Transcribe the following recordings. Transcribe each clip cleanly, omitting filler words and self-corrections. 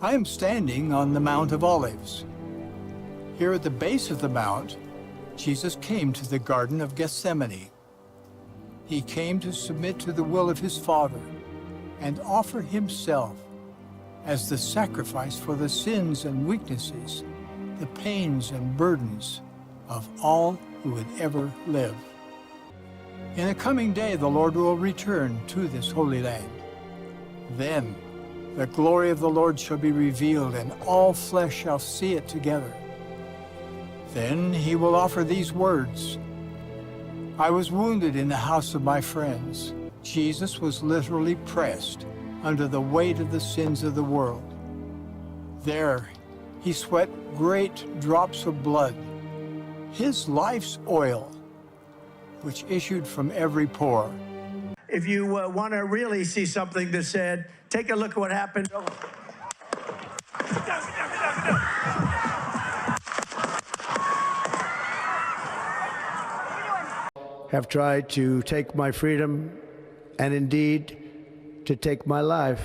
I am standing on the Mount of Olives. Here at the base of the mount, Jesus came to the Garden of Gethsemane. He came to submit to the will of his Father and offer himself as the sacrifice for the sins and weaknesses, the pains and burdens of all who would ever live. In a coming day, the Lord will return to this holy land. Then the glory of the Lord shall be revealed, and all flesh shall see it together. Then he will offer these words: I was wounded in the house of my friends. Jesus was literally pressed under the weight of the sins of the world. There, he sweat great drops of blood, his life's oil, which issued from every pore. If you want to really see something that said, take a look at what happened. Have tried to take my freedom and indeed to take my life.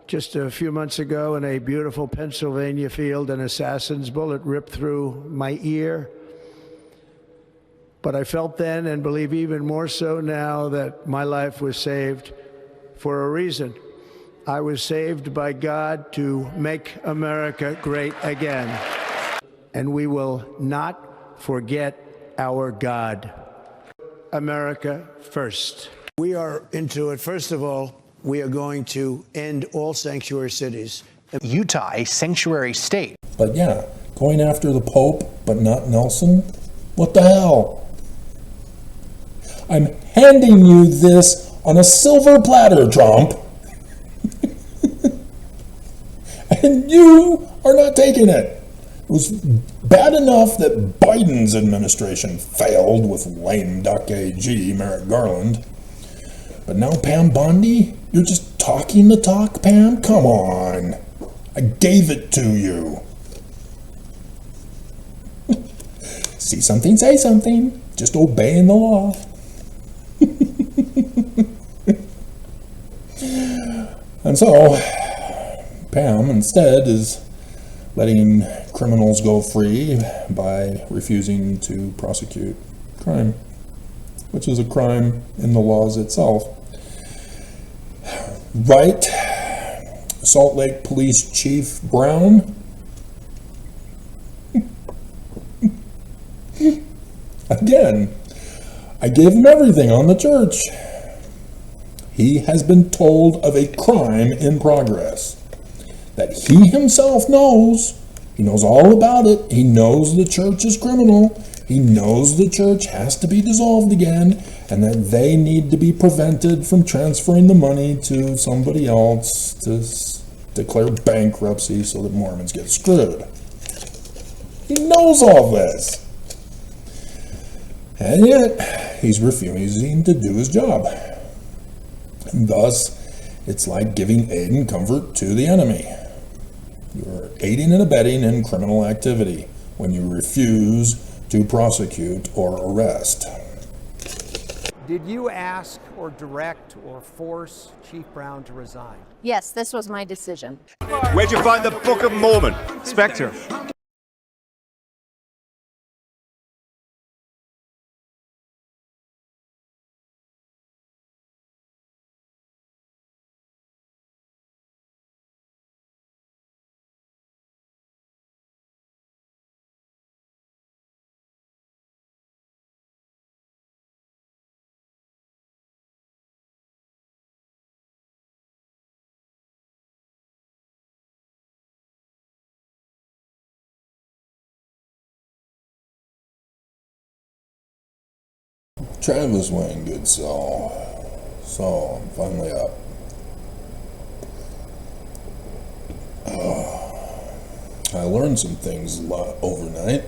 Just a few months ago in a beautiful Pennsylvania field, an assassin's bullet ripped through my ear. But I felt then, and believe even more so now, that my life was saved for a reason. I was saved by God to make America great again. And we will not forget our God. America first. We are into it. First of all, we are going to end all sanctuary cities. Utah, a sanctuary state. But yeah, going after the Pope, but not Nelson? What the hell? I'm handing you this on a silver platter, Trump. And you are not taking it. It was bad enough that Biden's administration failed with lame duck AG Merrick Garland. But now Pam Bondi? You're just talking the talk, Pam? Come on. I gave it to you. See something, say something. Just obeying the law. And so, Pam instead is letting criminals go free by refusing to prosecute crime, which is a crime in the laws itself. Right? Salt Lake Police Chief Brown? Again, I gave him everything on the church. He has been told of a crime in progress that he himself knows. He knows all about it. He knows the church is criminal. He knows the church has to be dissolved again, and that they need to be prevented from transferring the money to somebody else to declare bankruptcy so that Mormons get screwed. He knows all this. And yet, he's refusing to do his job. And thus, it's like giving aid and comfort to the enemy. You're aiding and abetting in criminal activity when you refuse to prosecute or arrest. Did you ask or direct or force Chief Brown to resign? Yes, this was my decision. Where'd you find the Book of Mormon? Spectre. Travis Wayne, good soul. So, I'm finally up. I learned some things overnight.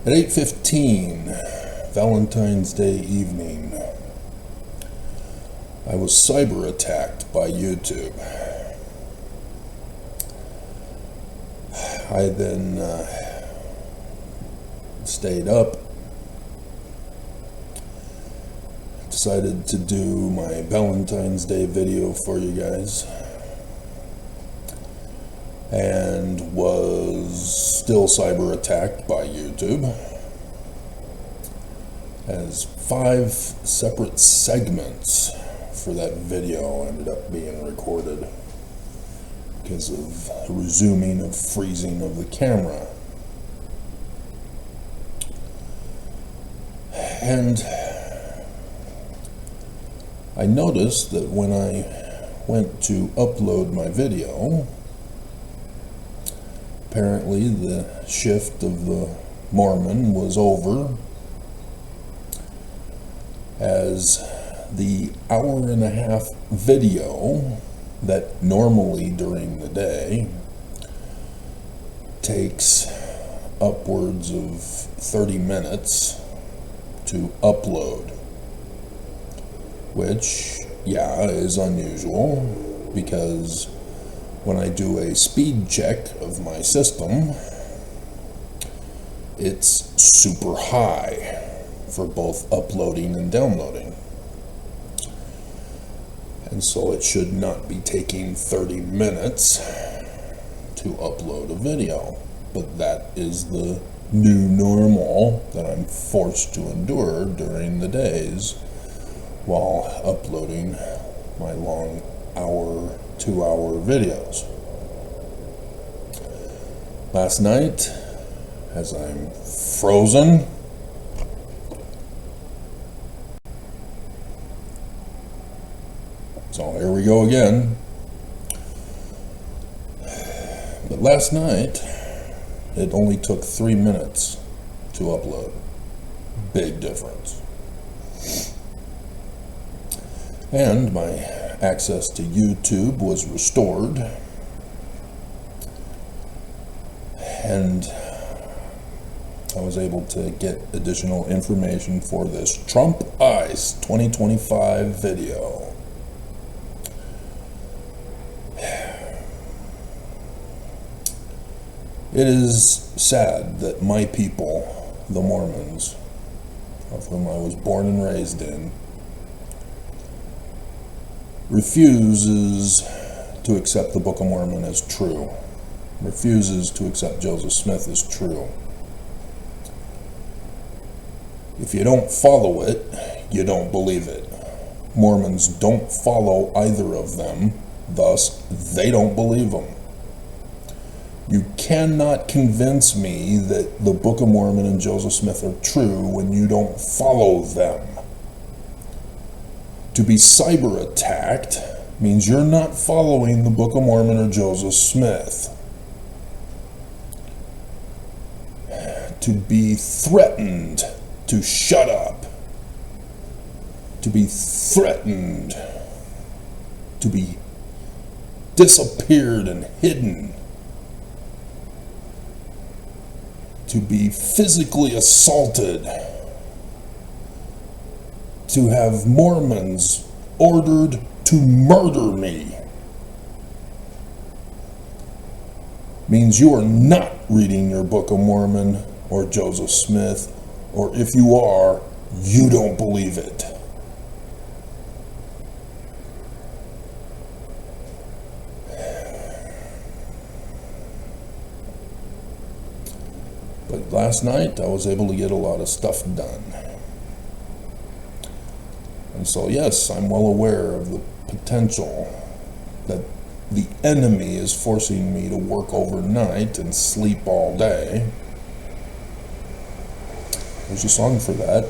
At 8:15, Valentine's Day evening, I was cyber attacked by YouTube. I then stayed up, decided to do my Valentine's Day video for you guys. and was still cyber attacked by YouTube, as 5 separate segments for that video ended up being recorded because of resuming of freezing of the camera. And I noticed that when I went to upload my video, apparently the shift of the Mormon was over, as the 1.5-hour video that normally during the day takes upwards of 30 minutes to upload, which, yeah, is unusual, because when I do a speed check of my system, it's super high for both uploading and downloading. And so it should not be taking 30 minutes to upload a video. But that is the new normal that I'm forced to endure during the days while uploading my long 2-hour videos. Last night, as I'm frozen, so here we go again. But last night, it only took 3 minutes to upload. Big difference. And my access to YouTube was restored. And I was able to get additional information for this Trump Ice 2025 video. It is sad that my people, the Mormons, of whom I was born and raised in, refuses to accept the Book of Mormon as true, refuses to accept Joseph Smith as true. If you don't follow it, you don't believe it. Mormons don't follow either of them, thus they don't believe them. You cannot convince me that the Book of Mormon and Joseph Smith are true when you don't follow them. To be cyber attacked means you're not following the Book of Mormon or Joseph Smith. To be threatened to shut up, to be threatened to be disappeared and hidden, to be physically assaulted, to have Mormons ordered to murder me, means you are not reading your Book of Mormon or Joseph Smith, or if you are, you don't believe it. But last night I was able to get a lot of stuff done. And so yes, I'm well aware of the potential that the enemy is forcing me to work overnight and sleep all day. There's a song for that.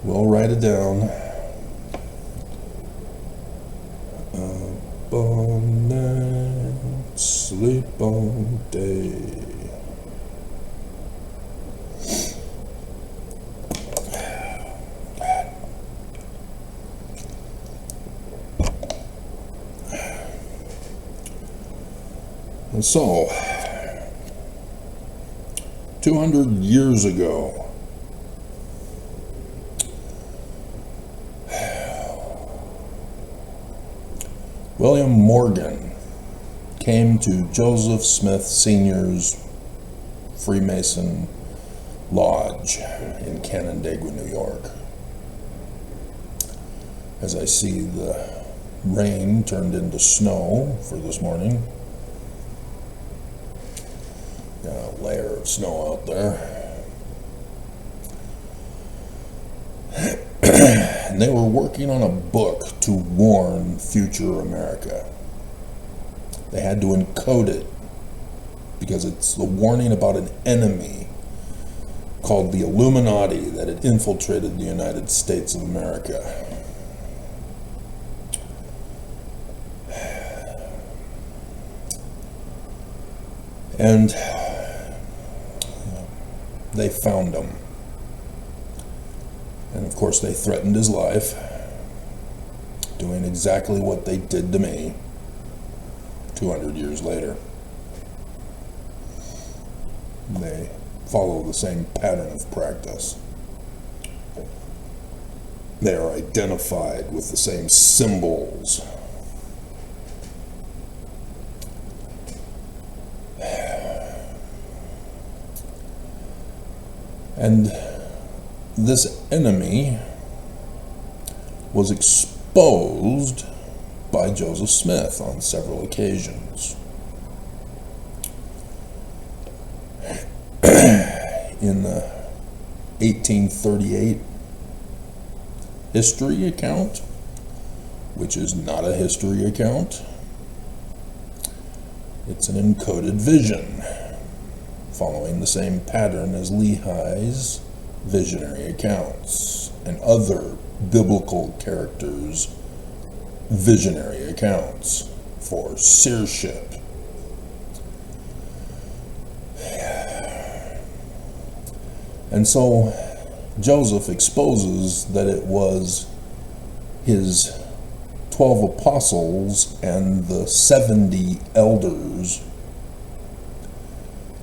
We'll write it down. Up all night, sleep all day. And so, 200 years ago, William Morgan came to Joseph Smith Sr.'s Freemason Lodge in Canandaigua, New York. as I see the rain turned into snow for this morning. Got a layer of snow out there. And they were working on a book to warn future America. They had to encode it because it's the warning about an enemy called the Illuminati that had infiltrated the United States of America. And they found him. And of course they threatened his life, doing exactly what they did to me 200 years later. They follow the same pattern of practice. They are identified with the same symbols. And this enemy was exposed by Joseph Smith on several occasions. In the 1838 history account, which is not a history account, it's an encoded vision, following the same pattern as Lehi's visionary accounts and other biblical characters' visionary accounts for seership. And so Joseph exposes that it was his 12 apostles and the 70 elders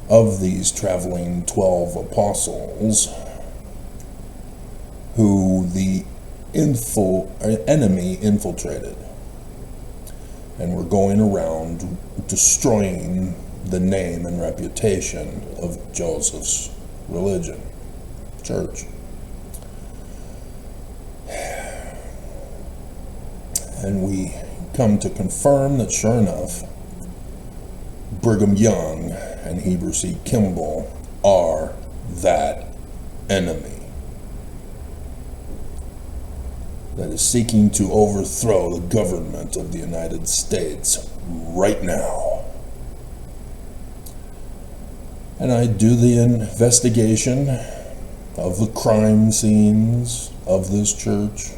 of these traveling 12 apostles who the enemy infiltrated and were going around destroying the name and reputation of Joseph's religion, church. And we come to confirm that sure enough, Brigham Young and Heber C. Kimball are that enemy that is seeking to overthrow the government of the United States right now. And I do the investigation of the crime scenes of this church,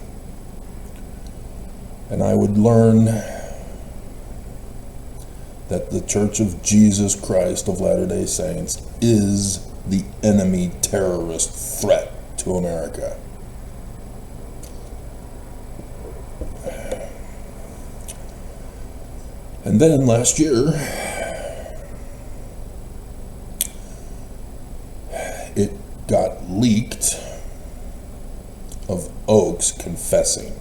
and I would learn that the Church of Jesus Christ of Latter-day Saints is the enemy terrorist threat to America. And then last year, it got leaked of Oaks confessing.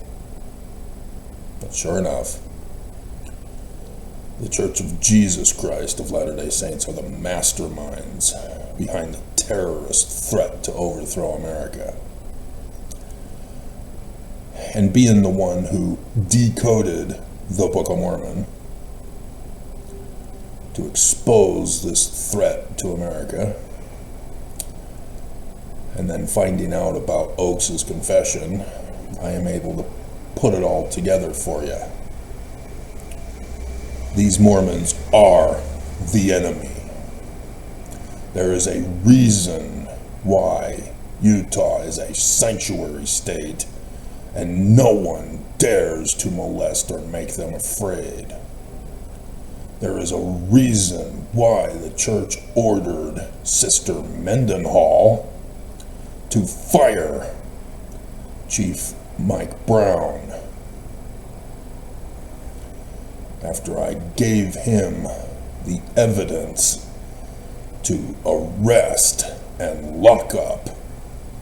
But sure enough, the Church of Jesus Christ of Latter-day Saints are the masterminds behind the terrorist threat to overthrow America. And being the one who decoded the Book of Mormon to expose this threat to America, and then finding out about Oakes' confession, I am able to put it all together for you. These Mormons are the enemy. There is a reason why Utah is a sanctuary state, and no one dares to molest or make them afraid. There is a reason why the church ordered Sister Mendenhall to fire Chief Mike Brown after I gave him the evidence to arrest and lock up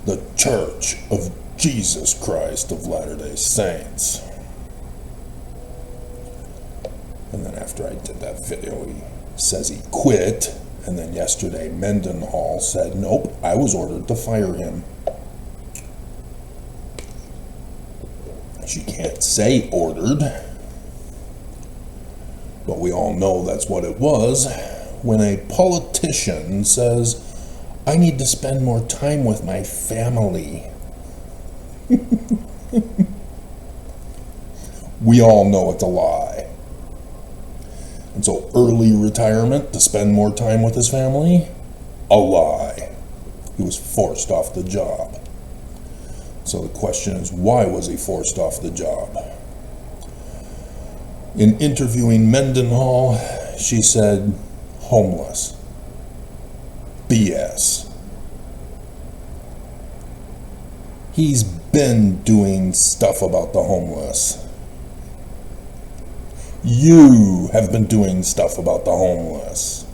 the Church of Jesus Christ of Latter-day Saints. And then after I did that video, he says he quit. And then yesterday, Mendenhall said, nope, I was ordered to fire him. She can't say ordered, but we all know that's what it was when a politician says, I need to spend more time with my family. We all know it's a lie. And so early retirement to spend more time with his family, a lie. He was forced off the job. So the question is, why was he forced off the job? In interviewing Mendenhall, she said, homeless. BS. He's been doing stuff about the homeless. You have been doing stuff about the homeless.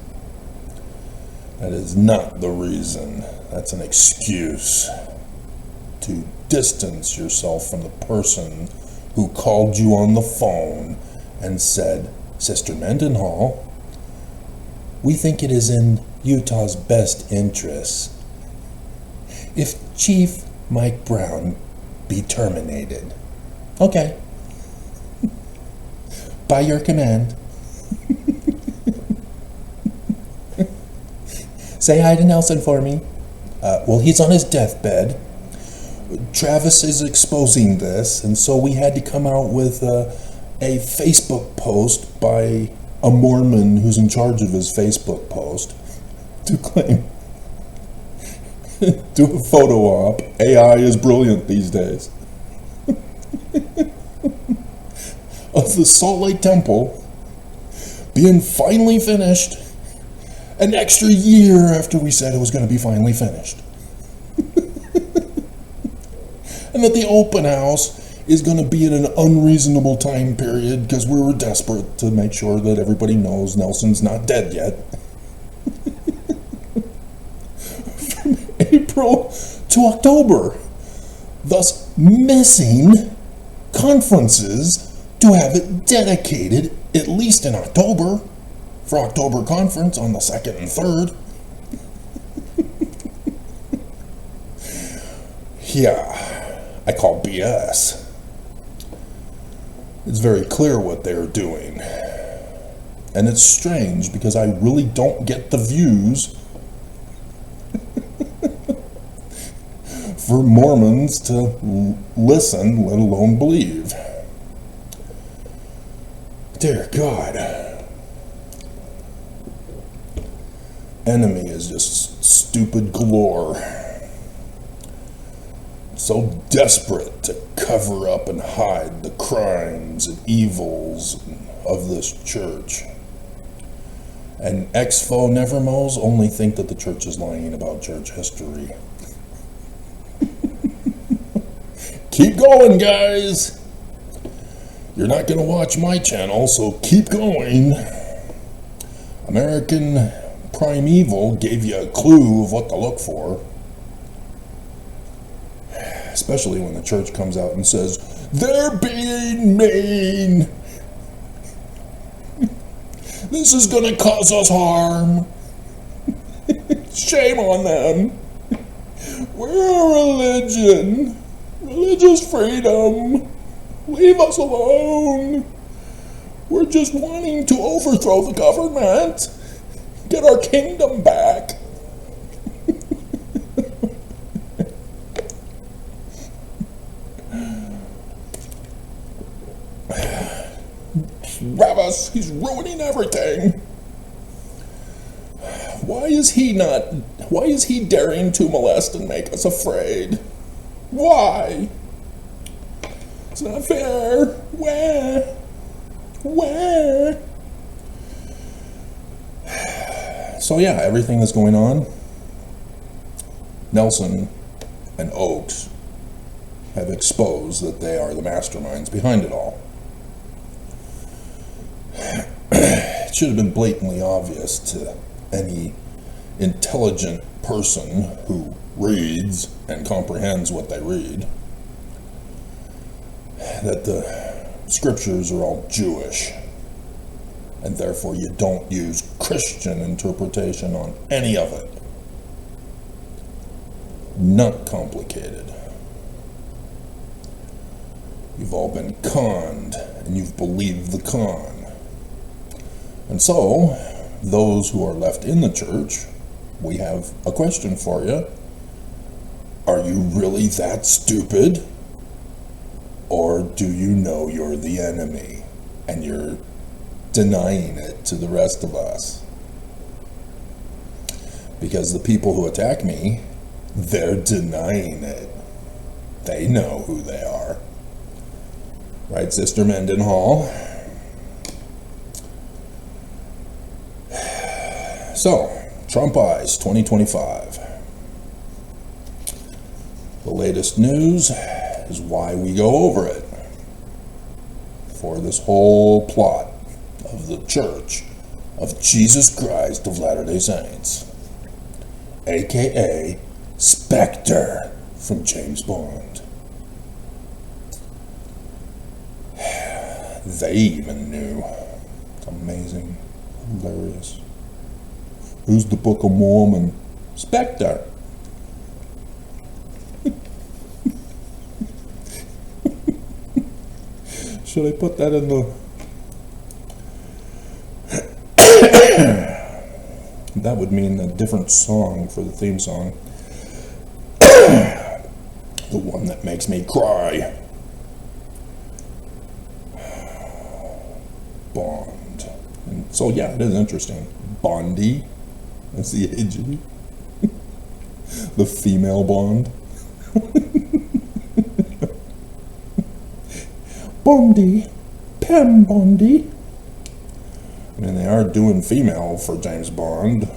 That is not the reason. That's an excuse to distance yourself from the person who called you on the phone and said, Sister Mendenhall, we think it is in Utah's best interest if Chief Mike Brown be terminated. Okay. By your command. Say hi to Nelson for me. Well, he's on his deathbed. Travis is exposing this, and so we had to come out with a Facebook post by a Mormon who's in charge of his Facebook post to claim, do a photo op. AI is brilliant these days. Of the Salt Lake Temple being finally finished an extra year after we said it was going to be finally finished. And that the open house is going to be in an unreasonable time period because we were desperate to make sure that everybody knows Nelson's not dead yet. From April to October, thus missing conferences to have it dedicated at least in October for October conference on the 2nd and 3rd. Yeah, I call BS. It's very clear what they're doing. And it's strange because I really don't get the views for Mormons to listen, let alone believe. Dear God. Enemy is just stupid galore. So desperate to cover up and hide the crimes and evils of this church. And ex-foe Nevermos only think that the church is lying about church history. Keep going, guys! You're not going to watch my channel, so keep going. American Primeval gave you a clue of what to look for. Especially when the church comes out and says, they're being mean. This is going to cause us harm. Shame on them. We're a religion. Religious freedom. Leave us alone. We're just wanting to overthrow the government. Get our kingdom back. Travis, he's ruining everything. Why is he daring to molest and make us afraid? Why? It's not fair. Where? So yeah, everything that's going on, Nelson and Oakes have exposed that they are the masterminds behind it all. It should have been blatantly obvious to any intelligent person who reads and comprehends what they read that the scriptures are all Jewish, and therefore you don't use Christian interpretation on any of it. Not complicated. You've all been conned, and you've believed the con. And so, those who are left in the church, we have a question for you. Are you really that stupid? Or do you know you're the enemy, and you're denying it to the rest of us? Because the people who attack me, they're denying it. They know who they are. Right, Sister Mendenhall? So, Trump Eyes 2025. The latest news is why we go over it. For this whole plot of the Church of Jesus Christ of Latter-day Saints, aka Spectre from James Bond. They even knew. It's amazing. Hilarious. Who's the Book of Mormon? Spectre. Should I put that in the... That would mean a different song for the theme song. The one that makes me cry. Bond. And so yeah, it is interesting. Bondy. That's the AG. The female Bond. Bondi. Pam Bondi. I mean, they are doing female for James Bond.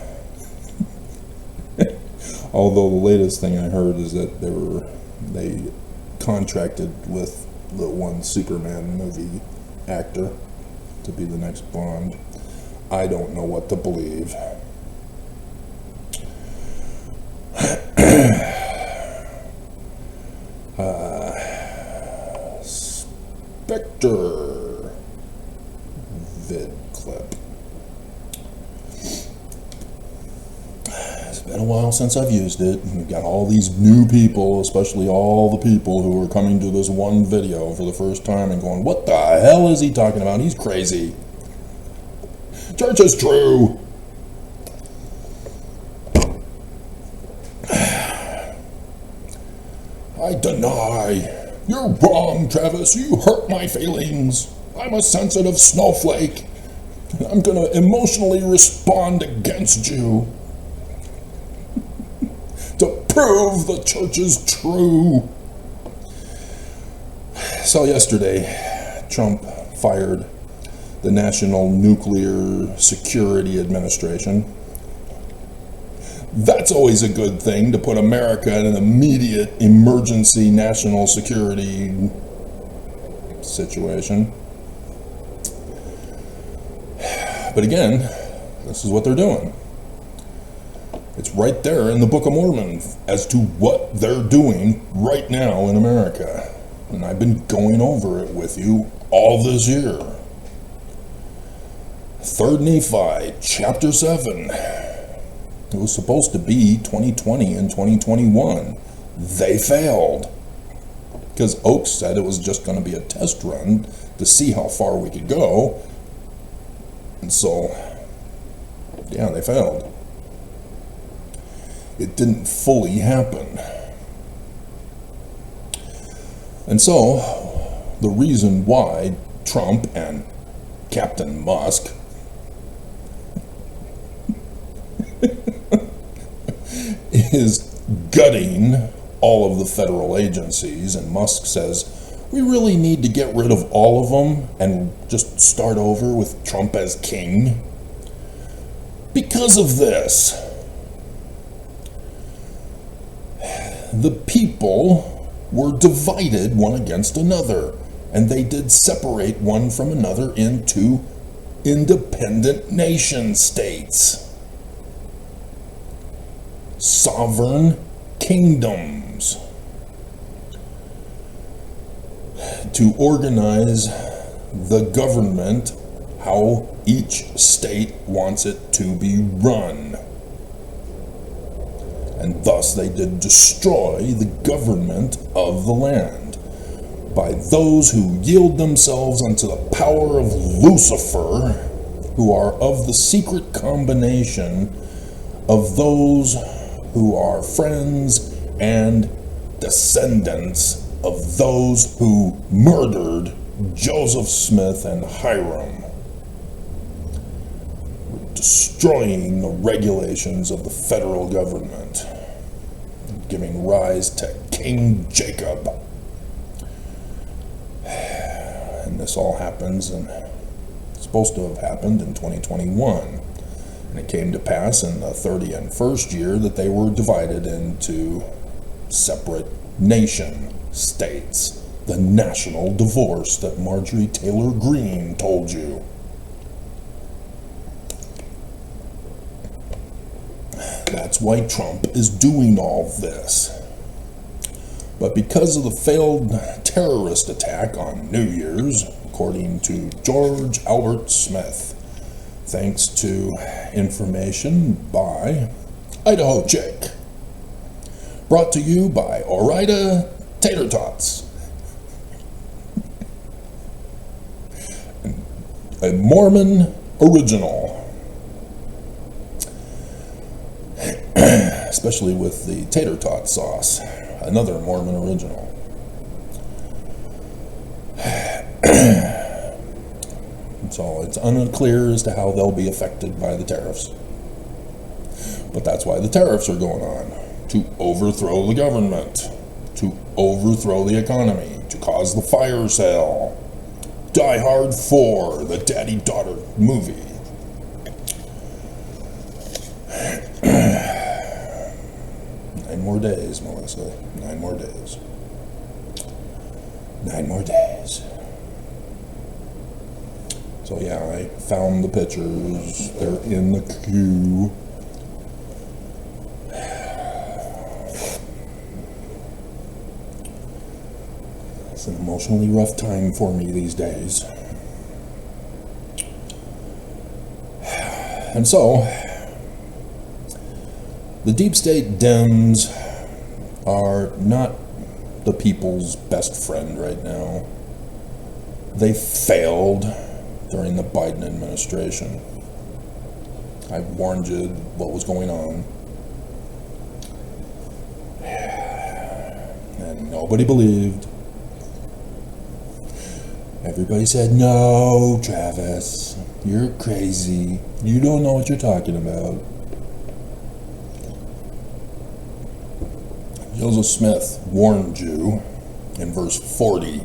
Although the latest thing I heard is that they contracted with the one Superman movie actor to be the next Bond. I don't know what to believe. Spectre vid clip. It's been a while since I've used it. We've got all these new people, especially all the people who are coming to this one video for the first time and going, what the hell is he talking about? He's crazy. Church is true. I deny. You're wrong, Travis. You hurt my feelings. I'm a sensitive snowflake. I'm going to emotionally respond against you to prove the church is true. So yesterday, Trump fired the National Nuclear Security Administration. That's always a good thing, to put America in an immediate emergency national security situation. But again, this is what they're doing. It's right there in the Book of Mormon as to what they're doing right now in America. And I've been going over it with you all this year. 3 Nephi, chapter 7. It was supposed to be 2020 and 2021. They failed. Because Oaks said it was just going to be a test run to see how far we could go. And so, yeah, they failed. It didn't fully happen. And so, the reason why Trump and Captain Musk is gutting all of the federal agencies, and Musk says, we really need to get rid of all of them and just start over with Trump as king. Because of this, the people were divided one against another, and they did separate one from another into independent nation states. Sovereign kingdoms, to organize the government how each state wants it to be run. And thus they did destroy the government of the land by those who yield themselves unto the power of Lucifer, who are of the secret combination of those who are friends and descendants of those who murdered Joseph Smith and Hiram, destroying the regulations of the federal government, giving rise to King Jacob. And this all happens, and it's supposed to have happened in 2021. And it came to pass in the 31st year that they were divided into separate nation states. The national divorce that Marjorie Taylor Greene told you. That's why Trump is doing all this. But because of the failed terrorist attack on New Year's, according to George Albert Smith, thanks to information by Idaho Jake, brought to you by Orida Tater Tots, a Mormon original, especially with the tater tot sauce, another Mormon original. So it's unclear as to how they'll be affected by the tariffs. But that's why the tariffs are going on, to overthrow the government, to overthrow the economy, to cause the fire sale. Die Hard 4, the daddy-daughter movie. 9 more days, Melissa. 9 more days. 9 more days. So yeah, I found the pictures. They're in the queue. It's an emotionally rough time for me these days. And so, the deep state Dems are not the people's best friend right now. They failed during the Biden administration. I warned you what was going on. And nobody believed. Everybody said, no, Travis, you're crazy. You don't know what you're talking about. Joseph Smith warned you in verse 40.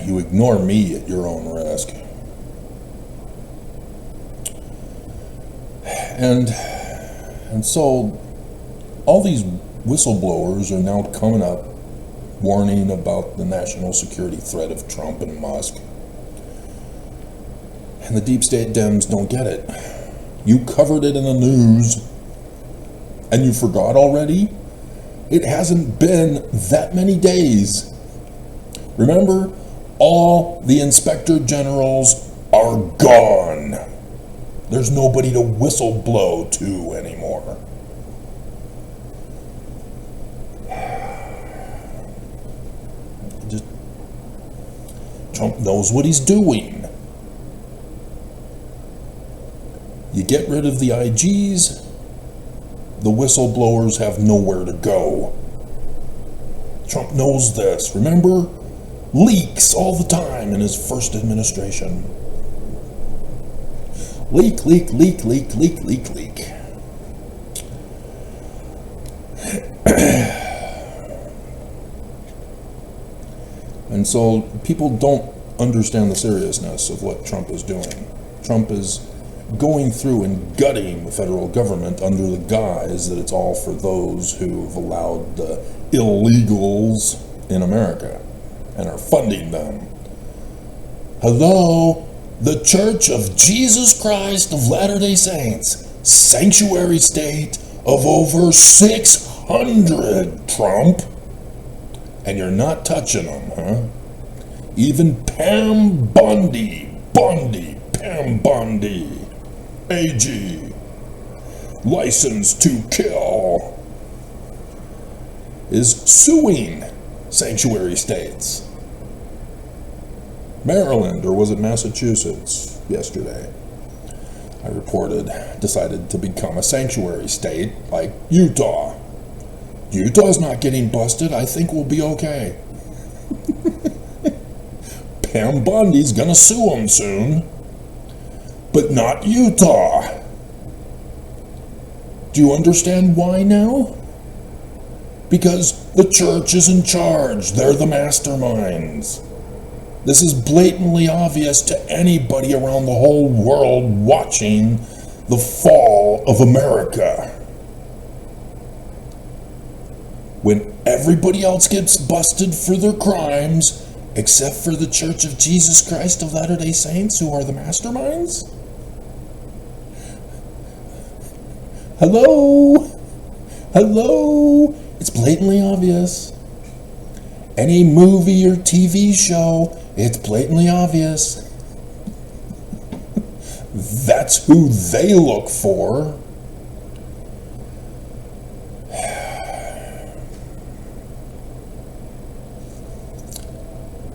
You ignore me at your own risk. And so all these whistleblowers are now coming up warning about the national security threat of Trump and Musk. And the deep state Dems don't get it. You covered it in the news and you forgot already? It hasn't been that many days. Remember, all the inspector generals are gone. There's nobody to whistleblow to anymore. Trump knows what he's doing. You get rid of the IGs, the whistleblowers have nowhere to go. Trump knows this. Remember? Leaks all the time in his first administration. Leak, leak, leak, leak, leak, leak, leak. And so people don't understand the seriousness of what Trump is doing. Trump is going through and gutting the federal government under the guise that it's all for those who've allowed the illegals in America and are funding them. Hello, the Church of Jesus Christ of Latter-day Saints, sanctuary state of over 600, Trump. And you're not touching them, huh? Even Pam Bondi, Pam Bondi, AG, license to kill. is suing sanctuary states. Maryland, or was it Massachusetts, yesterday, I reported, decided to become a sanctuary state like Utah. Utah's not getting busted. I think we'll be okay. Pam Bundy's gonna sue them soon, but not Utah. Do you understand why now? Because the church is in charge. They're the masterminds. This is blatantly obvious to anybody around the whole world watching the fall of America. When everybody else gets busted for their crimes, except for the Church of Jesus Christ of Latter-day Saints, who are the masterminds? Hello? Hello? It's blatantly obvious. Any movie or TV show, it's blatantly obvious. That's who they look for.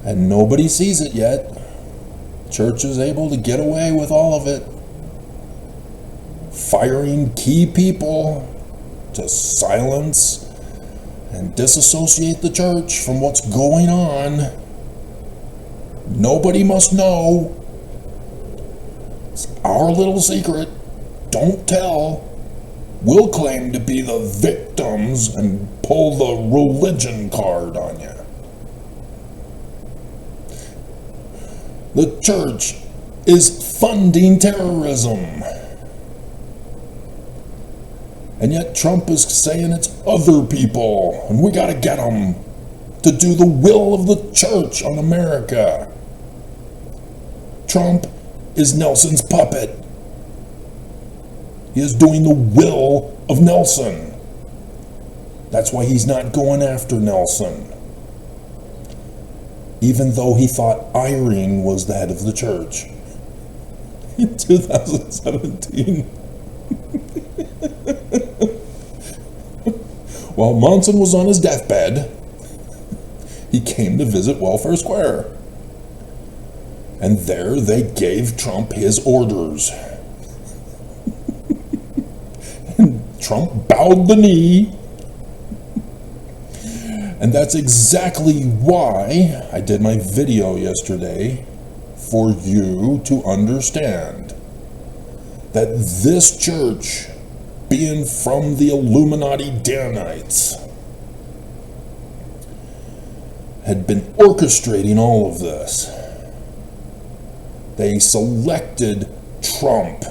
And nobody sees it yet. Church is able to get away with all of it. Firing key people to silence and disassociate the church from what's going on. Nobody must know. It's our little secret. Don't tell. We'll claim to be the victims and pull the religion card on you. The church is funding terrorism. And yet Trump is saying it's other people, and we gotta get them to do the will of the church on America. Trump is Nelson's puppet. He is doing the will of Nelson. That's why he's not going after Nelson. Even though he thought Irene was the head of the church in 2017. While Monson was on his deathbed, he came to visit Welfare Square. And there they gave Trump his orders. And Trump bowed the knee. And that's exactly why I did my video yesterday, for you to understand that this church, being from the Illuminati Danites, had been orchestrating all of this. They selected Trump,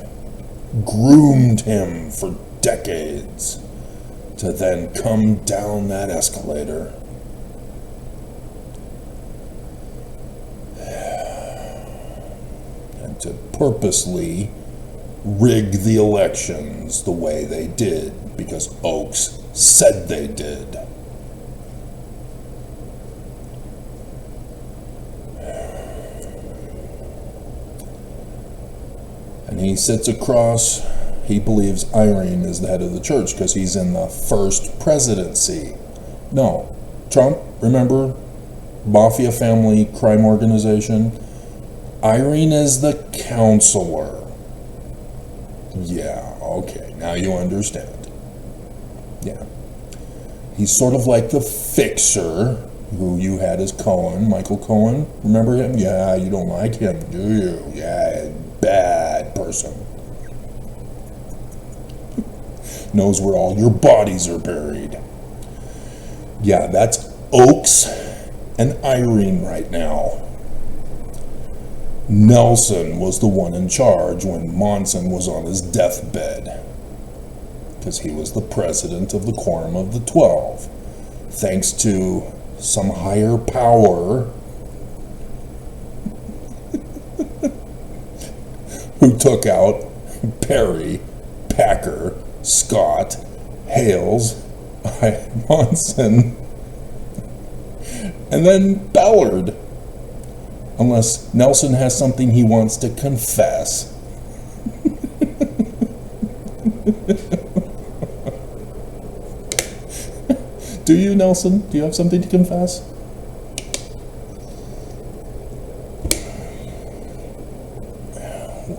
groomed him for decades, to then come down that escalator. And to purposely rig the elections the way they did, because Oaks said they did. And he sits across, he believes Irene is the head of the church because he's in the first presidency. No, Trump, remember, Mafia family crime organization? Irene is the counselor. Yeah, okay, now you understand. Yeah. He's sort of like the fixer, who you had as Cohen, Michael Cohen. Remember him? Yeah, you don't like him, do you? Yeah, bad person. Knows where all your bodies are buried. Yeah, that's Oaks and Irene right now. Nelson was the one in charge when Monson was on his deathbed, because he was the president of the Quorum of the 12, thanks to some higher power who took out Perry, Packer, Scott, Hales, Monson, and then Ballard. Unless Nelson has something he wants to confess. Do you, Nelson? Do you have something to confess?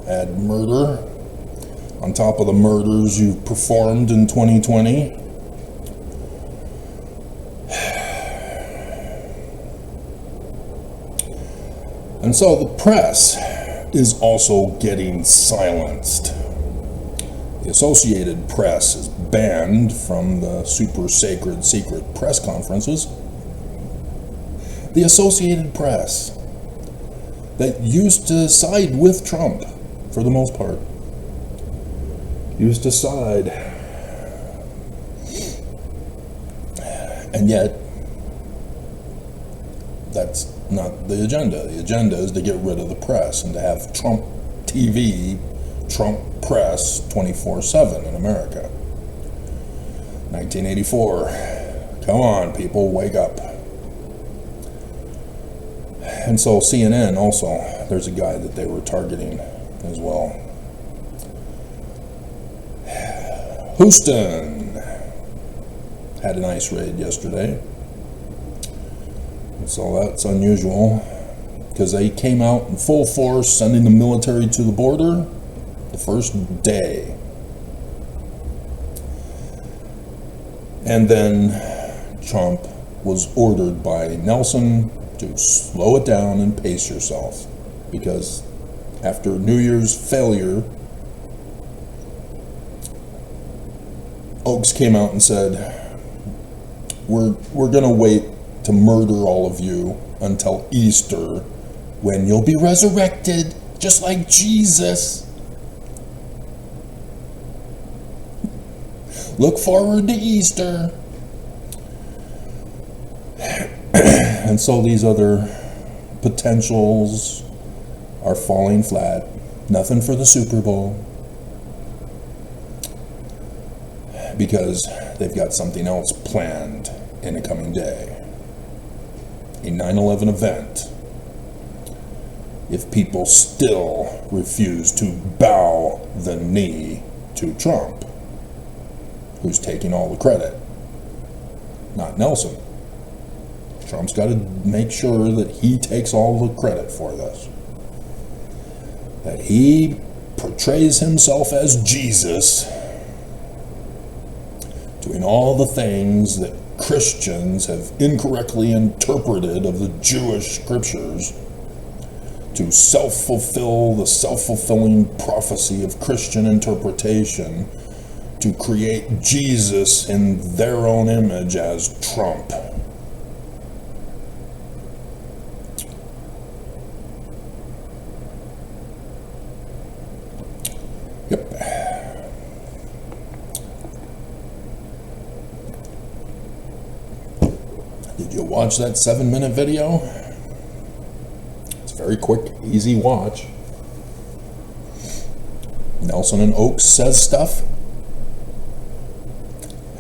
Add murder on top of the murders you've performed in 2020. And so the press is also getting silenced. The Associated Press is banned from the super sacred secret press conferences. The Associated Press, that used to side with Trump for the most part, used to side, and yet that's not the agenda. The agenda is to get rid of the press and to have Trump TV, Trump press 24/7 in America. 1984. Come on, people, wake up. And so CNN also, there's a guy that they were targeting as well. Houston had an ice raid yesterday. So that's unusual because they came out in full force, sending the military to the border the first day. And then Trump was ordered by Nelson to slow it down and pace yourself, because after New Year's failure, Oaks came out and said, we're going to wait to murder all of you until Easter, when you'll be resurrected just like Jesus. Look forward to Easter. And so these other potentials are falling flat. Nothing for the Super Bowl, because they've got something else planned in a coming day. A 9/11 event. If people still refuse to bow the knee to Trump, who's taking all the credit, not Nelson. Trump's got to make sure that he takes all the credit for this. That he portrays himself as Jesus, doing all the things that Christians have incorrectly interpreted of the Jewish scriptures to self-fulfill the self-fulfilling prophecy of Christian interpretation, to create Jesus in their own image as Trump. Yep. Did you watch that 7-minute video? It's a very quick, easy watch. Nelson and Oaks says stuff,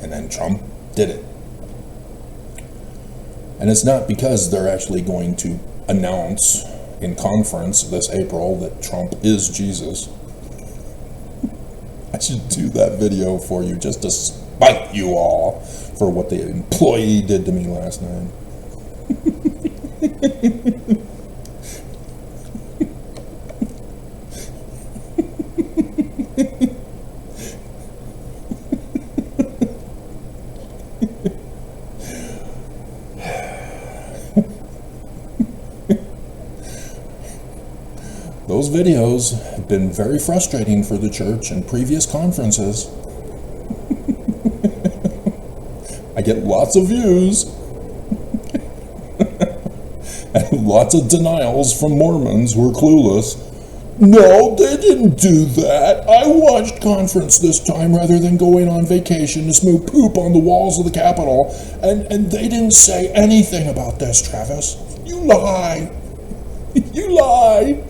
and then Trump did it. And it's not because they're actually going to announce in conference this April that Trump is Jesus. I should do that video for you just to spite you all for what the employee did to me last night. Those videos have been very frustrating for the church in previous conferences. I get lots of views and lots of denials from Mormons who are clueless. No, they didn't do that. I watched conference this time rather than going on vacation to smear poop on the walls of the Capitol, and they didn't say anything about this, Travis. You lie. You lie.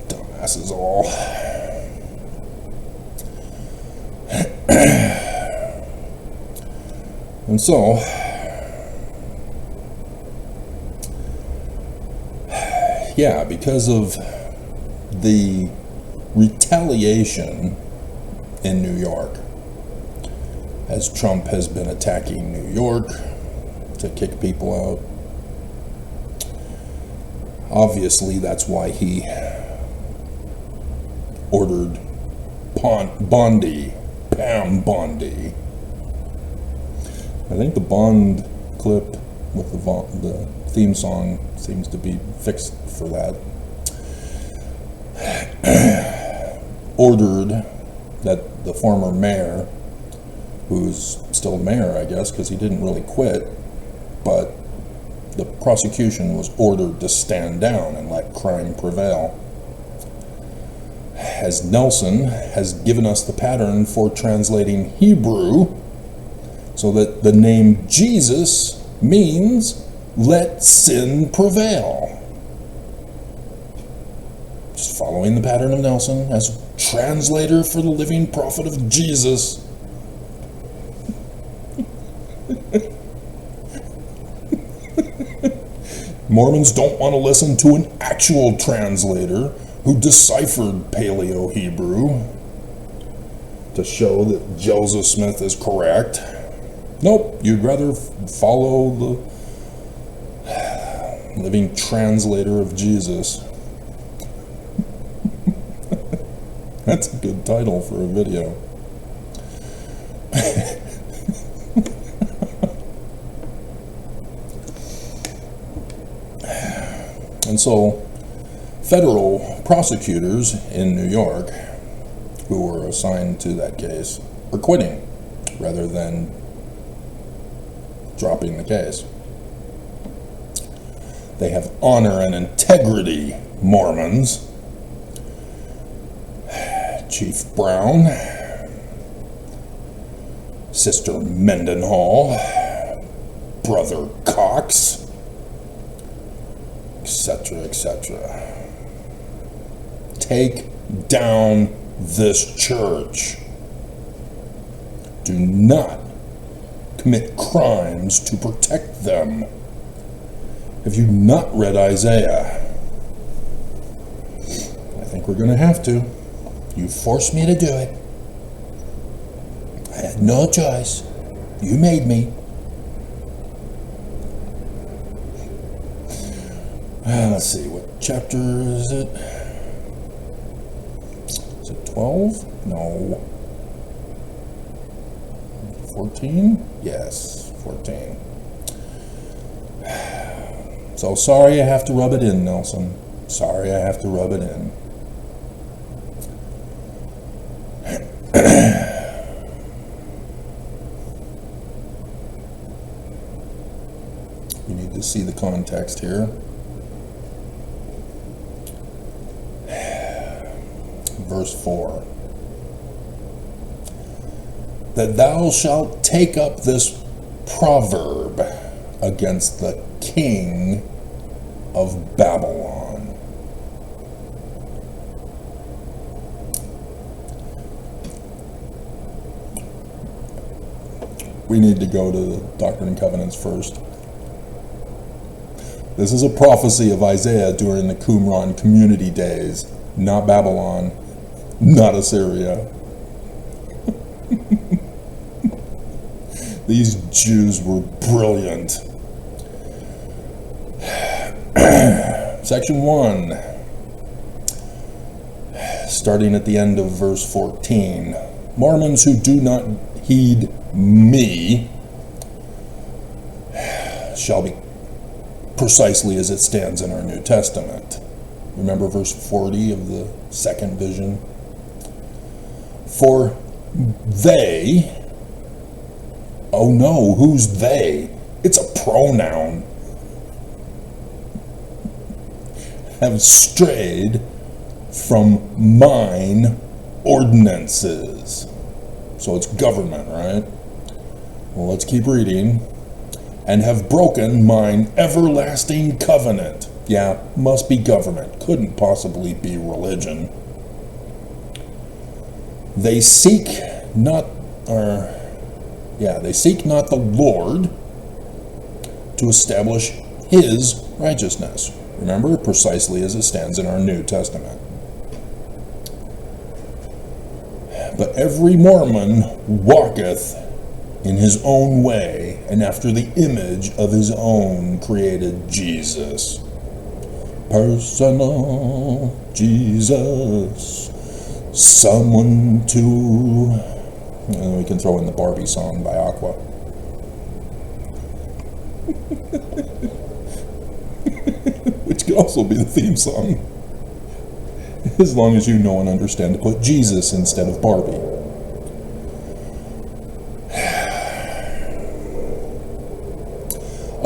Dumbasses all. And so, yeah, because of the retaliation in New York, as Trump has been attacking New York to kick people out. Obviously, that's why he ordered Pam Bondi. I think the Bond clip with the theme song seems to be fixed for that. Ordered that the former mayor, who's still mayor, I guess, because he didn't really quit, but the prosecution was ordered to stand down and let crime prevail. As Nelson has given us the pattern for translating Hebrew, so that the name Jesus means let sin prevail. Just following the pattern of Nelson as translator for the living prophet of Jesus. Mormons don't want to listen to an actual translator who deciphered Paleo-Hebrew to show that Joseph Smith is correct. Nope, you'd rather follow the living translator of Jesus. That's a good title for a video. And so, federal prosecutors in New York who were assigned to that case are quitting rather than dropping the case. They have honor and integrity, Mormons. Chief Brown, Sister Mendenhall, Brother Cox, etc., etc. Take down this church. Do not commit crimes to protect them. Have you not read Isaiah? I think we're going to have to. You forced me to do it. I had no choice. You made me. Let's see, what chapter is it? Is it 12? No. 14? Yes, 14. So sorry I have to rub it in, Nelson. Sorry I have to rub it in. You need to see the context here. Verse 4. That thou shalt take up this proverb against the king of Babylon. We need to go to Doctrine and Covenants first. This is a prophecy of Isaiah during the Qumran community days, not Babylon, not Assyria. These Jews were brilliant. Section 1, starting at the end of verse 14. Mormons who do not heed me shall be precisely as it stands in our New Testament. Remember verse 40 of the second vision? For they, oh no, who's they? It's a pronoun. Have strayed from mine ordinances. So it's government, right? Well, let's keep reading. And have broken mine everlasting covenant. Yeah, must be government. Couldn't possibly be religion. They seek not the Lord to establish his righteousness. Remember, precisely as it stands in our New Testament. But every Mormon walketh in his own way and after the image of his own created Jesus. Personal Jesus. Someone to... And we can throw in the Barbie song by Aqua. Which could also be the theme song. As long as you know and understand to put Jesus instead of Barbie.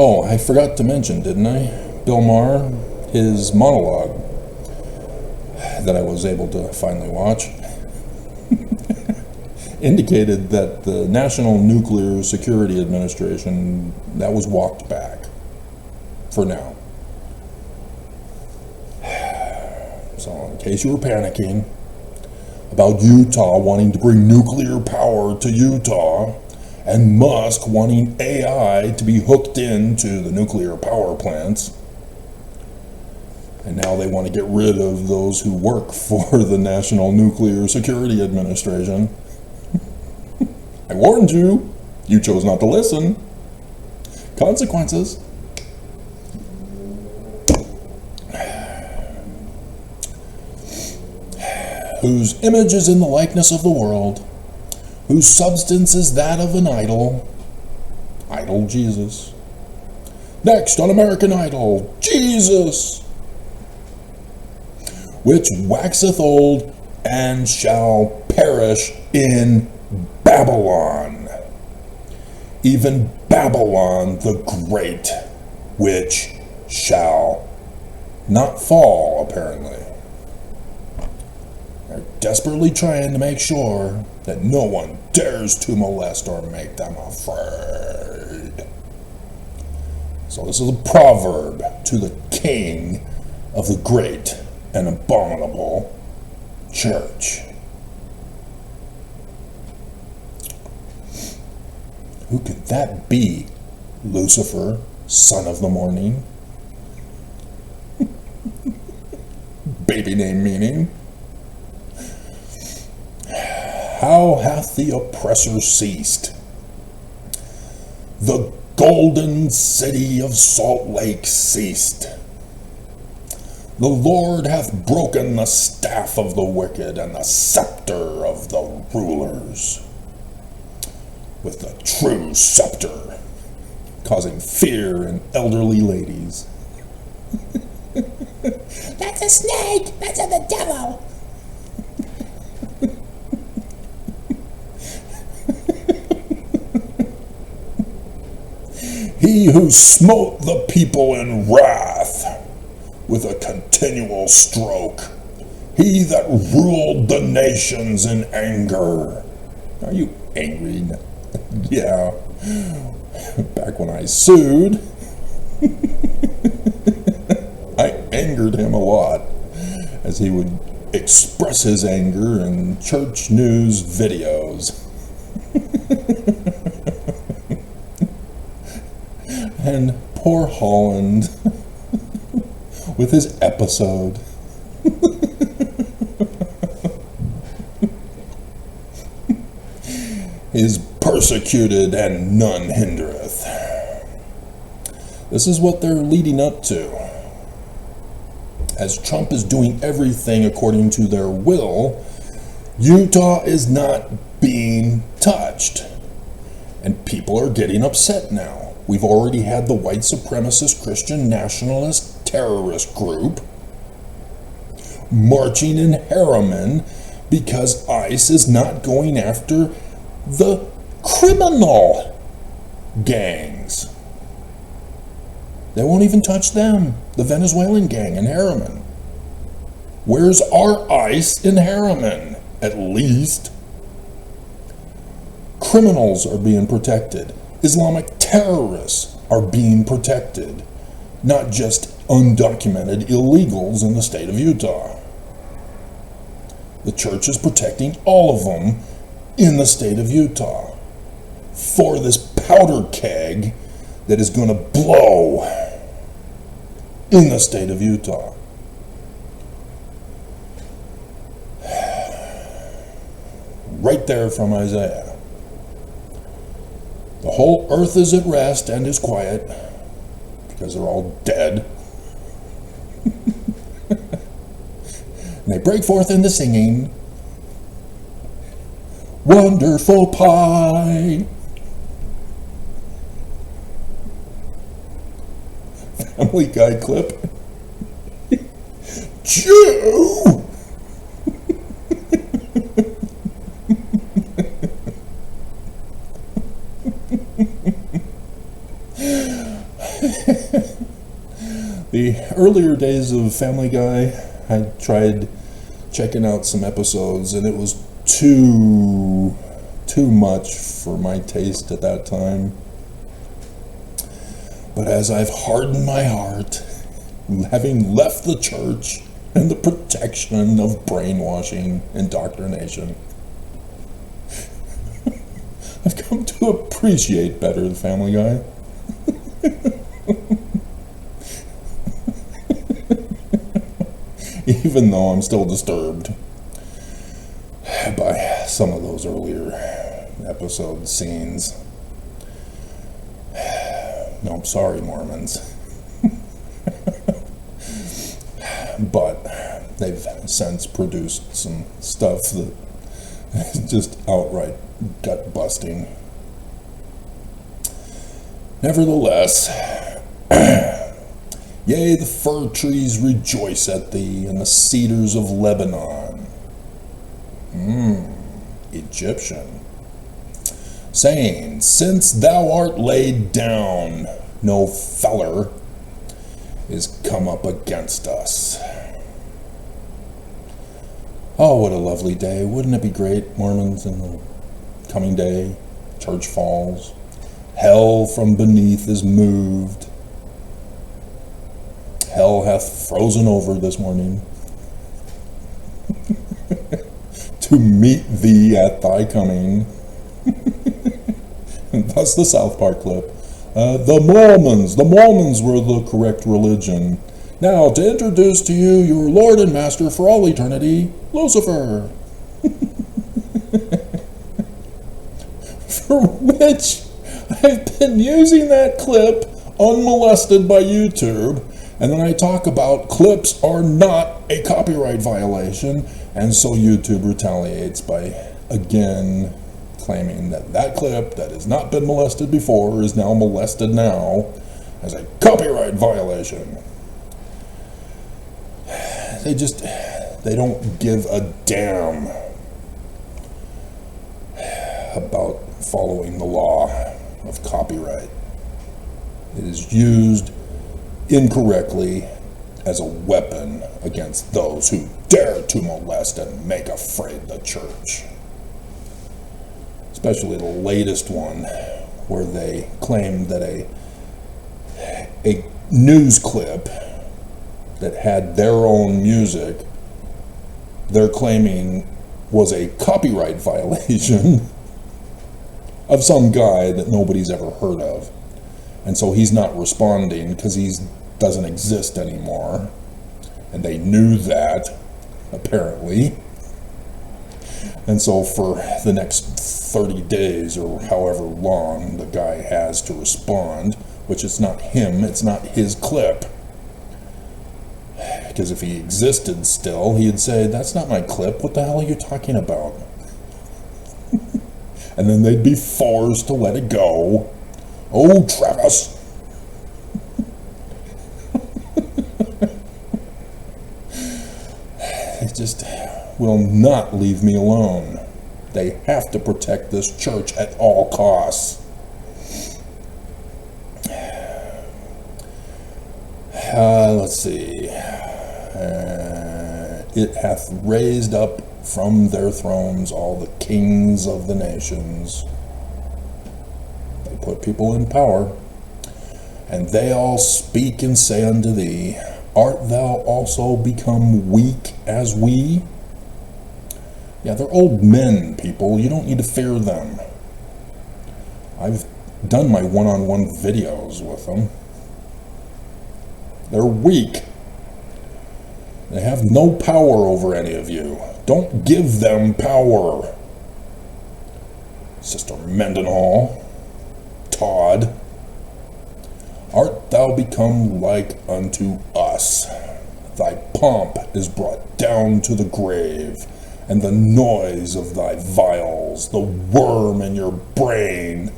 Oh, I forgot to mention, didn't I? Bill Maher, his monologue that I was able to finally watch, indicated that the National Nuclear Security Administration, that was walked back for now. So in case you were panicking about Utah wanting to bring nuclear power to Utah and Musk wanting AI to be hooked into the nuclear power plants, and now they want to get rid of those who work for the National Nuclear Security Administration. I warned you. You chose not to listen. Consequences. Whose image is in the likeness of the world, whose substance is that of an idol, idol Jesus. Next on American Idol, Jesus, which waxeth old and shall perish in Babylon, even Babylon the Great, which shall not fall, apparently. They're desperately trying to make sure that no one dares to molest or make them afraid. So this is a proverb to the king of the great and abominable church. Who could that be? Lucifer, son of the morning? Baby name meaning. How hath the oppressor ceased? The golden city of Salt Lake ceased. The Lord hath broken the staff of the wicked and the scepter of the rulers with the true scepter, causing fear in elderly ladies. That's a snake! That's of the devil! He who smote the people in wrath with a continual stroke. He that ruled the nations in anger. Are you angry? Yeah. Back when I sued, I angered him a lot as he would express his anger in church news videos. And poor Holland with his episode. Is persecuted and none hindereth. This is what they're leading up to. As Trump is doing everything according to their will, Utah is not being touched. And people are getting upset now. We've already had the white supremacist Christian nationalist terrorist group marching in Harriman because ICE is not going after the criminal gangs. They won't even touch them, the Venezuelan gang in Harriman. Where's our ICE in Harriman, at least? Criminals are being protected. Islamic terrorists are being protected, not just undocumented illegals in the state of Utah. The church is protecting all of them in the state of Utah for this powder keg that is going to blow in the state of Utah. Right there from Isaiah. The whole earth is at rest and is quiet because they're all dead. And they break forth into singing, "Wonderful Pie." Family Guy clip. Jew! The earlier days of Family Guy, I tried checking out some episodes, and it was too much for my taste at that time. But as I've hardened my heart, having left the church and the protection of brainwashing indoctrination, I've come to appreciate better the Family Guy. Even though I'm still disturbed by some of those earlier episode scenes. No, I'm sorry, Mormons. But they've since produced some stuff that is just outright gut-busting. Nevertheless, yea, the fir trees rejoice at thee, and the cedars of Lebanon. Egyptian. Saying, since thou art laid down, no feller is come up against us. Oh, what a lovely day. Wouldn't it be great, Mormons, in the coming day? Church falls. Hell from beneath is moved. Hell hath frozen over this morning to meet thee at thy coming. And thus the South Park clip. The Mormons were the correct religion. Now, to introduce to you your Lord and Master for all eternity, Lucifer. For which I've been using that clip unmolested by YouTube, and then I talk about clips are not a copyright violation, and so YouTube retaliates by, again, claiming that that clip that has not been molested before is now molested now as a copyright violation. They don't give a damn about following the law of copyright. It is used incorrectly as a weapon against those who dare to molest and make afraid the church. Especially the latest one, where they claim that a news clip that had their own music, they're claiming was a copyright violation of some guy that nobody's ever heard of. And so he's not responding because he doesn't exist anymore. And they knew that, apparently. And so for the next 30 days or however long the guy has to respond, which is not him, it's not his clip. Because if he existed still, he'd say, that's not my clip, what the hell are you talking about? And then they'd be forced to let it go. Oh, Travis. They just will not leave me alone. They have to protect this church at all costs. Let's see. It hath raised up from their thrones all the kings of the nations. They put people in power, and they all speak and say unto thee, art thou also become weak as we? Yeah, they're old men, people. You don't need to fear them. I've done my one-on-one videos with them. They're weak. They have no power over any of you. Don't give them power. Sister Mendenhall, Todd, art thou become like unto us? Thy pomp is brought down to the grave, and the noise of thy vials, the worm in your brain,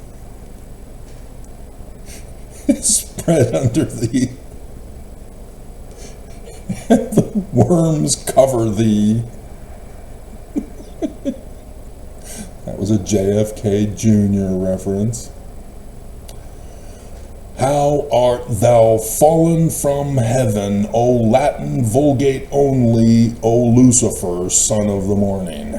is spread under thee, and the worms cover thee. That was a JFK Jr. reference. How art thou fallen from heaven, O Latin Vulgate only, O Lucifer, son of the morning?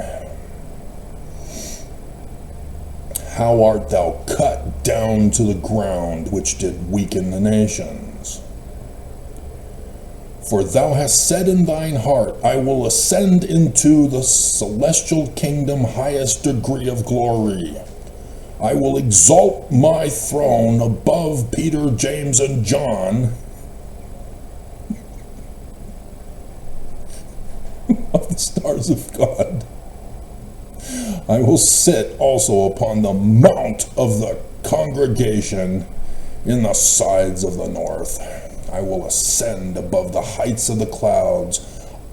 How art thou cut down to the ground, which did weaken the nations? For thou hast said in thine heart, I will ascend into the celestial kingdom, highest degree of glory. I will exalt my throne above Peter, James, and John of the stars of God. I will sit also upon the mount of the congregation in the sides of the north. I will ascend above the heights of the clouds.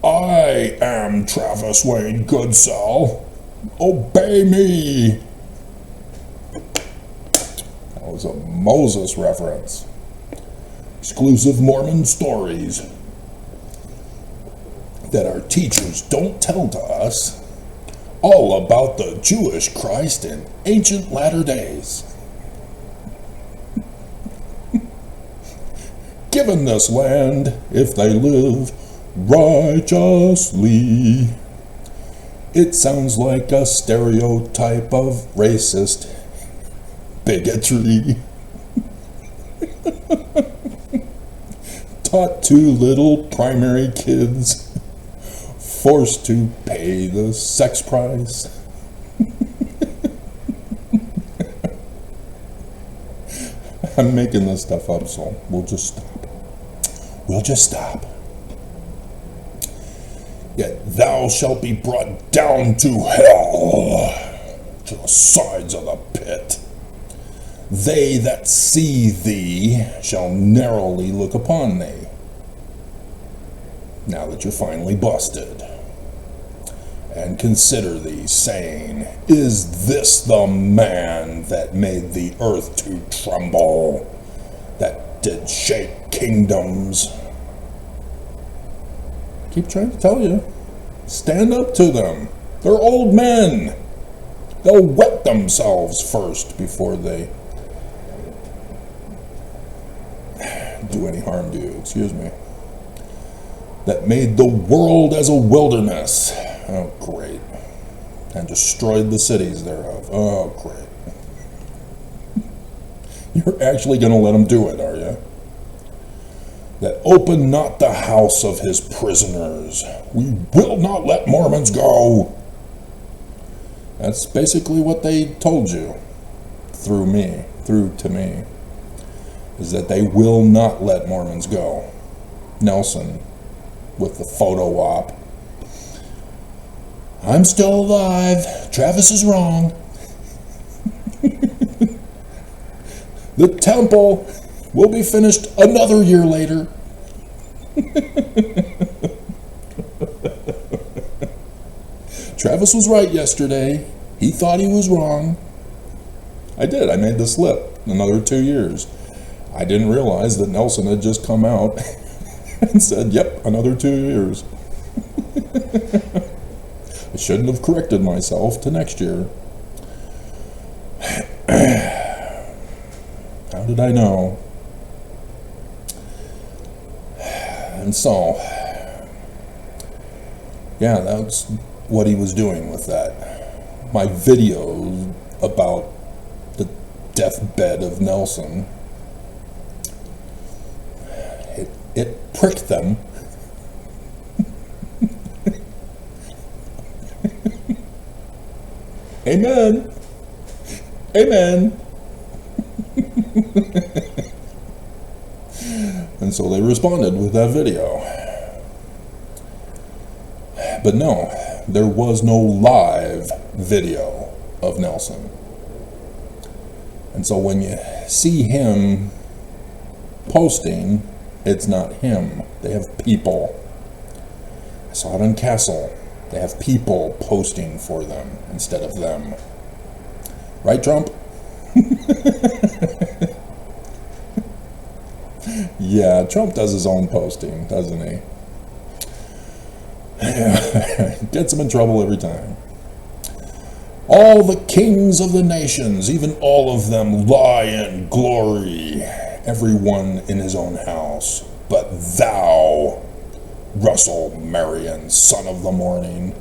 I am Travis Wayne Goodsell. Obey me. That was a Moses reference. Exclusive Mormon stories that our teachers don't tell to us, all about the Jewish Christ in ancient latter days. Given this land, if they live righteously. It sounds like a stereotype of racist bigotry. Taught to little primary kids, forced to pay the sex price. I'm making this stuff up, so we'll just stop. We'll just stop. Yet thou shalt be brought down to hell, to the sides of the pit. They that see thee shall narrowly look upon thee. Now that you're finally busted, and consider thee, saying, is this the man that made the earth to tremble, that did shake kingdoms? Keep trying to tell you. Stand up to them. They're old men. They'll wet themselves first before they do any harm to you. Excuse me. That made the world as a wilderness. Oh, great. And destroyed the cities thereof. Oh, great. You're actually going to let them do it, are you? That open not the house of his prisoners. We will not let Mormons go. That's basically what they told you through to me, is that they will not let Mormons go. Nelson, with the photo op. I'm still alive. Travis is wrong. The temple will be finished another year later. Travis was right yesterday. He thought he was wrong. I did. I made the slip. Another 2 years. I didn't realize that Nelson had just come out and said, yep, another 2 years. I shouldn't have corrected myself to next year. How did I know? And so, yeah, that's what he was doing with that. My video about the deathbed of Nelson, it pricked them. Amen. Amen. And so they responded with that video. But no, there was no live video of Nelson. And so when you see him posting, it's not him. They have people. I saw it on Castle. They have people posting for them instead of them. Right, Trump? Yeah, Trump does his own posting, doesn't he? Gets him in trouble every time. All the kings of the nations, even all of them, lie in glory, everyone in his own house. But thou, Russell Marion, son of the morning,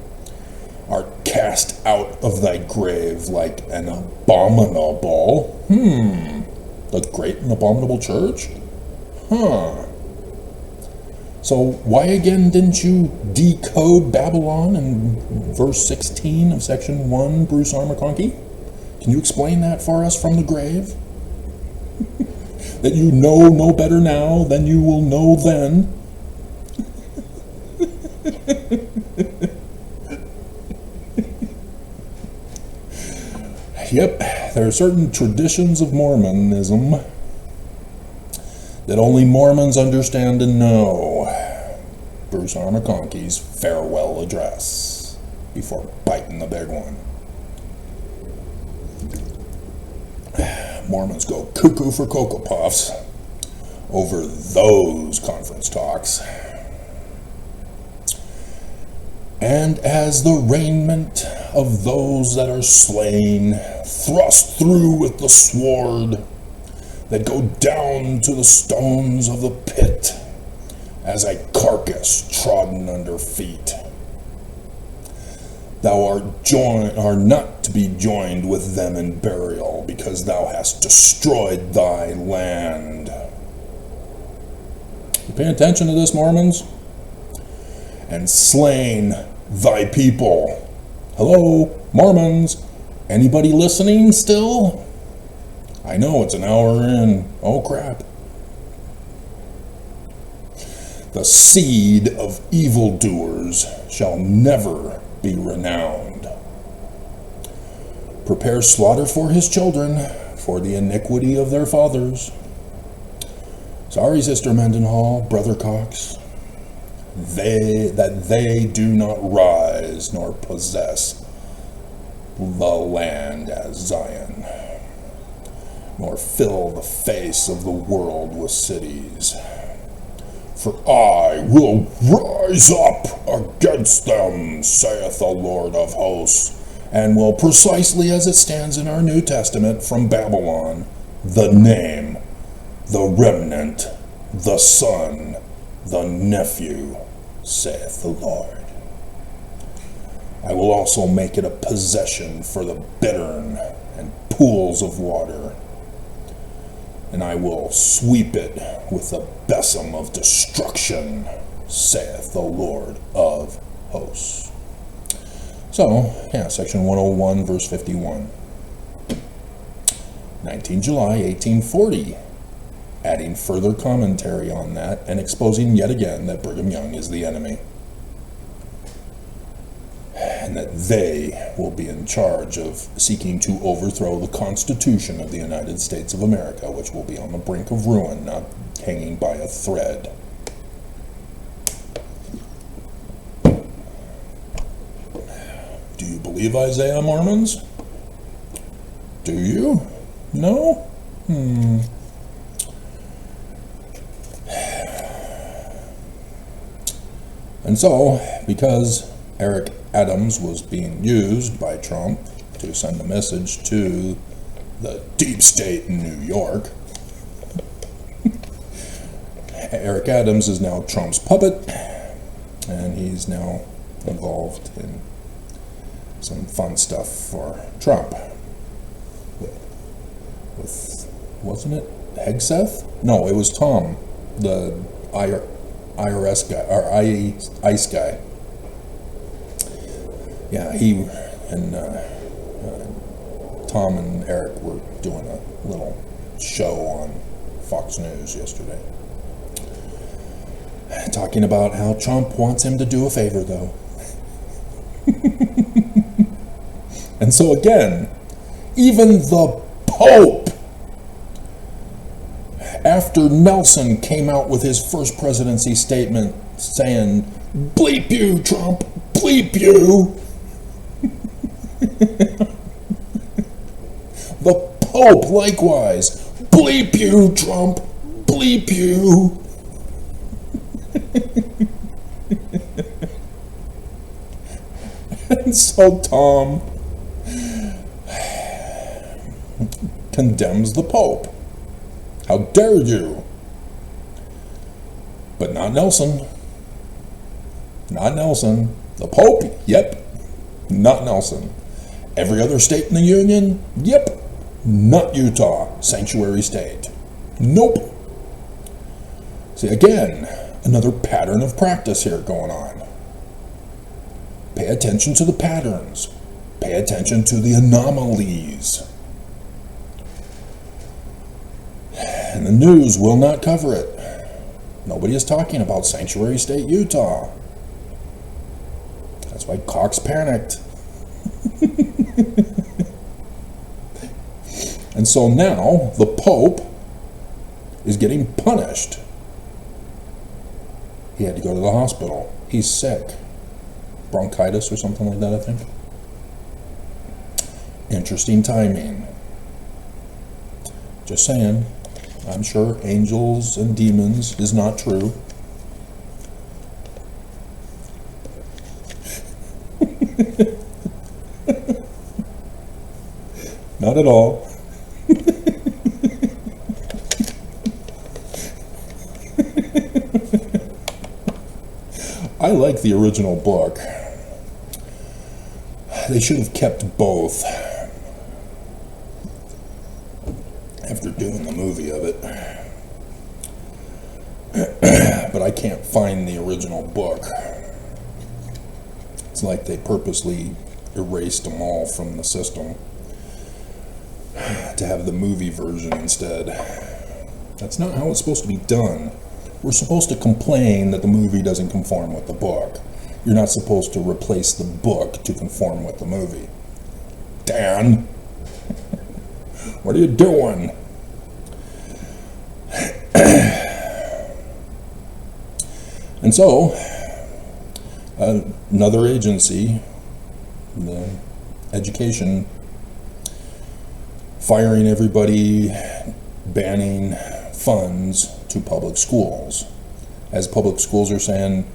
art cast out of thy grave like an abominable. The great and abominable church? So why again didn't you decode Babylon in verse 16 of section 1, Bruce R. McConkie? Can you explain that for us from the grave? That you know no better now than you will know then? Yep, there are certain traditions of Mormonism that only Mormons understand and know. Bruce R. McConkie's farewell address before biting the big one. Mormons go cuckoo for Cocoa Puffs over those conference talks. And as the raiment of those that are slain, thrust through with the sword, that go down to the stones of the pit, as a carcass trodden under feet. Thou art not to be joined with them in burial, because thou hast destroyed thy land. You pay attention to this, Mormons? And slain thy people. Hello, Mormons? Anybody listening still? I know it's an hour in. Oh crap. The seed of evildoers shall never be renowned. Prepare slaughter for his children, for the iniquity of their fathers. Sorry, Sister Mendenhall, Brother Cox. They do not rise nor possess the land as Zion, nor fill the face of the world with cities. For I will rise up against them, saith the Lord of hosts, and will, precisely as it stands in our New Testament from Babylon, the name, the remnant, the son, the nephew, saith the Lord. I will also make it a possession for the bittern and pools of water, and I will sweep it with the besom of destruction, saith the Lord of hosts. So, yeah, section 101, verse 51. 19 July 1840, adding further commentary on that and exposing yet again that Brigham Young is the enemy, and that they will be in charge of seeking to overthrow the Constitution of the United States of America, which will be on the brink of ruin, not hanging by a thread. Do you believe Isaiah, Mormons? Do you? No? And so, because Eric Adams was being used by Trump to send a message to the deep state in New York, Eric Adams is now Trump's puppet, and he's now involved in some fun stuff for Trump. With wasn't it Hegseth? No, it was Tom, the IRS guy, or ICE guy. Yeah, he and Tom and Eric were doing a little show on Fox News yesterday. talking about how Trump wants him to do a favor, though. And so again, even the Pope, after Nelson came out with his first presidency statement saying, "Bleep you, Trump, bleep you," the Pope likewise, "Bleep you, Trump, bleep you." And so Tom condemns the Pope. How dare you? But not Nelson. Not Nelson. The Pope? Yep. Not Nelson. Every other state in the Union? Yep. Not Utah. Sanctuary state. Nope. See, again, another pattern of practice here going on. Pay attention to the patterns. Pay attention to the anomalies. And the news will not cover it. Nobody is talking about Sanctuary State, Utah. That's why Cox panicked. And so now the Pope is getting punished. He had to go to the hospital. He's sick. Bronchitis or something like that, I think. Interesting timing. Just saying. I'm sure angels and demons is not true. Not at all. I like the original book. They should have kept both after doing the movie of it. But I can't find the original book. It's like they purposely erased them all from the system to have the movie version instead. That's not how it's supposed to be done. We're supposed to complain that the movie doesn't conform with the book. You're not supposed to replace the book to conform with the movie. Dan, what are you doing? And so, another agency, the education, firing everybody, banning funds to public schools. As public schools are saying,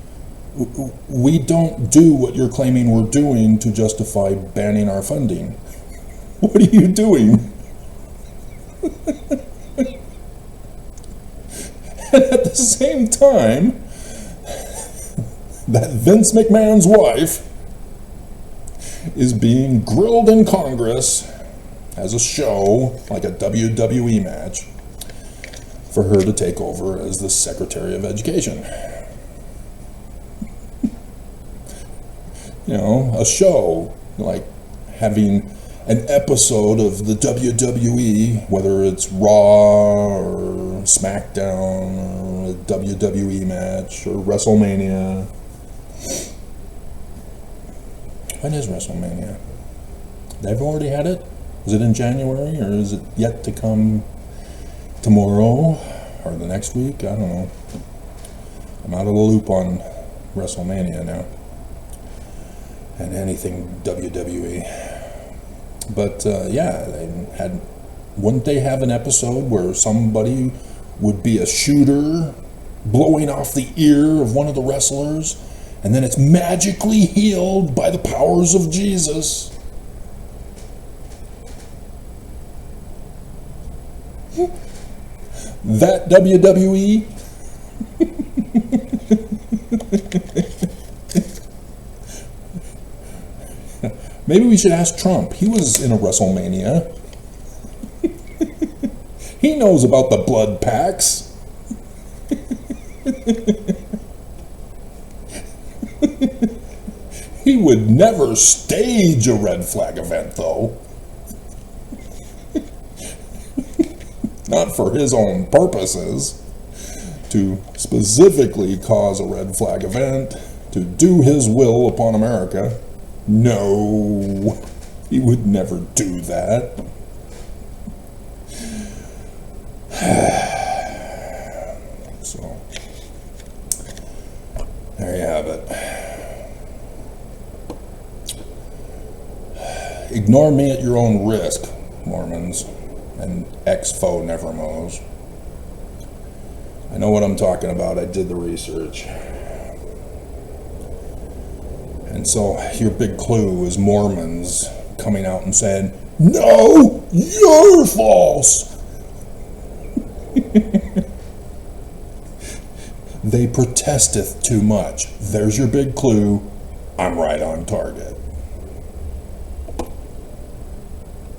we don't do what you're claiming we're doing to justify banning our funding. What are you doing? And at the same time, that Vince McMahon's wife is being grilled in Congress as a show, like a WWE match, for her to take over as the Secretary of Education. You know, a show, like having an episode of the WWE, whether it's Raw or SmackDown or a WWE match or WrestleMania. When is WrestleMania? They've already had it? Is it in January or is it yet to come tomorrow or the next week? I don't know. I'm out of the loop on WrestleMania now and anything WWE. But yeah, wouldn't they have an episode where somebody would be a shooter blowing off the ear of one of the wrestlers, and then it's magically healed by the powers of Jesus? That WWE? Maybe we should ask Trump. He was in a WrestleMania. He knows about the blood packs. He would never stage a red flag event, though. Not for his own purposes. to specifically cause a red flag event, to do his will upon America. No, he would never do that. So, there you have it. Ignore me at your own risk, Mormons and ex-faux nevermos. I know what I'm talking about. I did the research. And so your big clue is Mormons coming out and saying, "No, you're false." They protesteth too much. There's your big clue. I'm right on target.